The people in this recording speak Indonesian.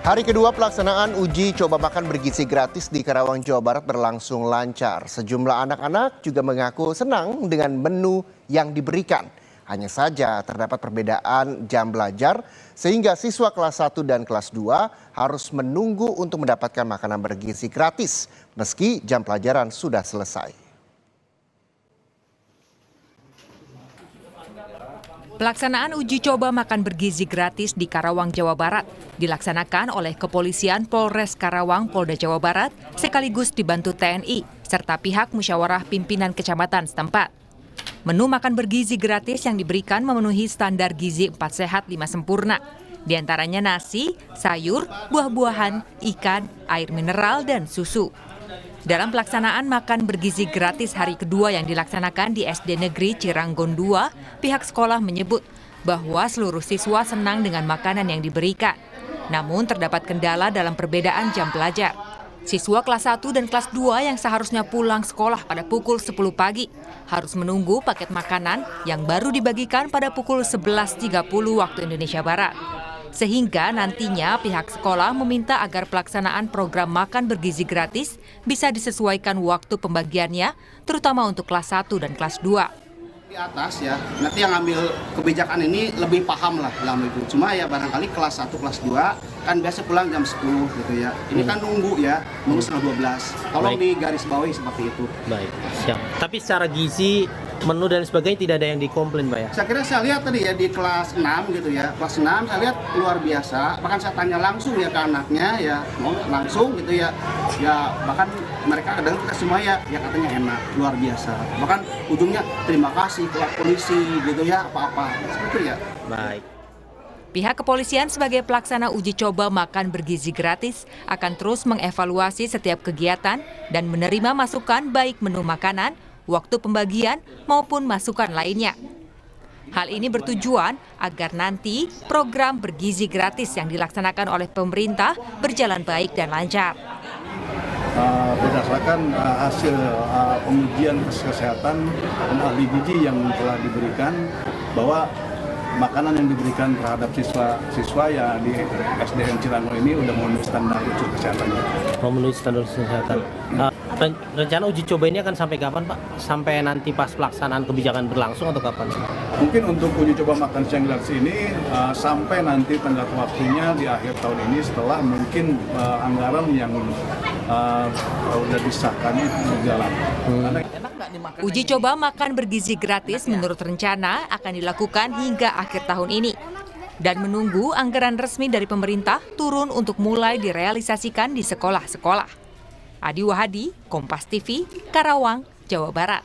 Hari kedua pelaksanaan uji coba makan bergizi gratis di Karawang, Jawa Barat berlangsung lancar. Sejumlah anak-anak juga mengaku senang dengan menu yang diberikan. Hanya saja terdapat perbedaan jam belajar sehingga siswa kelas 1 dan kelas 2 harus menunggu untuk mendapatkan makanan bergizi gratis meski jam pelajaran sudah selesai. Pelaksanaan uji coba makan bergizi gratis di Karawang, Jawa Barat dilaksanakan oleh Kepolisian Polres Karawang, Polda Jawa Barat sekaligus dibantu TNI serta pihak musyawarah pimpinan kecamatan setempat. Menu makan bergizi gratis yang diberikan memenuhi standar gizi 4 sehat 5 sempurna. Di antaranya nasi, sayur, buah-buahan, ikan, air mineral, dan susu. Dalam pelaksanaan makan bergizi gratis hari kedua yang dilaksanakan di SD Negeri Ciranggon 2, pihak sekolah menyebut bahwa seluruh siswa senang dengan makanan yang diberikan. Namun terdapat kendala dalam perbedaan jam belajar. Siswa kelas 1 dan kelas 2 yang seharusnya pulang sekolah pada pukul 10 pagi harus menunggu paket makanan yang baru dibagikan pada pukul 11.30 waktu Indonesia Barat. Sehingga nantinya pihak sekolah meminta agar pelaksanaan program makan bergizi gratis bisa disesuaikan waktu pembagiannya, terutama untuk kelas 1 dan kelas 2. Di atas ya, nanti yang ambil kebijakan ini lebih paham lah dalam itu. Cuma ya barangkali kelas 1, kelas 2 kan biasa pulang jam 10 gitu ya. Ini kan nunggu ya, nunggu setengah 12. Tolong di garis bawahi seperti itu. Baik, siap. Tapi secara gizi, menu dan sebagainya tidak ada yang dikomplain, Pak ya? Saya lihat tadi ya di kelas 6 gitu ya. Kelas 6 saya lihat luar biasa. Bahkan saya tanya langsung ya ke anaknya ya, mau langsung gitu ya. Ya bahkan mereka kadang kita semua ya katanya enak, luar biasa. Bahkan ujungnya terima kasih ke polisi gitu ya, apa-apa. Seperti itu ya. Baik. Pihak kepolisian sebagai pelaksana uji coba makan bergizi gratis akan terus mengevaluasi setiap kegiatan dan menerima masukan baik menu makanan, waktu pembagian maupun masukan lainnya. Hal ini bertujuan agar nanti program bergizi gratis yang dilaksanakan oleh pemerintah berjalan baik dan lancar. Berdasarkan hasil pengujian kesehatan dan ahli gizi yang telah diberikan bahwa makanan yang diberikan terhadap siswa ya di SDN Ciranggon ini udah memenuhi standar unsur kesehatan. Memenuhi standar kesehatan. Rencana uji coba ini akan sampai kapan, Pak? Sampai nanti pas pelaksanaan kebijakan berlangsung atau kapan? Mungkin untuk uji coba makan siang gratis ini sampai nanti tenggat waktunya di akhir tahun ini setelah mungkin anggaran yang sudah disahkan itu berjalan. Uji coba makan bergizi gratis menurut rencana akan dilakukan hingga akhir tahun ini. Dan menunggu anggaran resmi dari pemerintah turun untuk mulai direalisasikan di sekolah-sekolah. Adi Wahadi, Kompas TV, Karawang, Jawa Barat.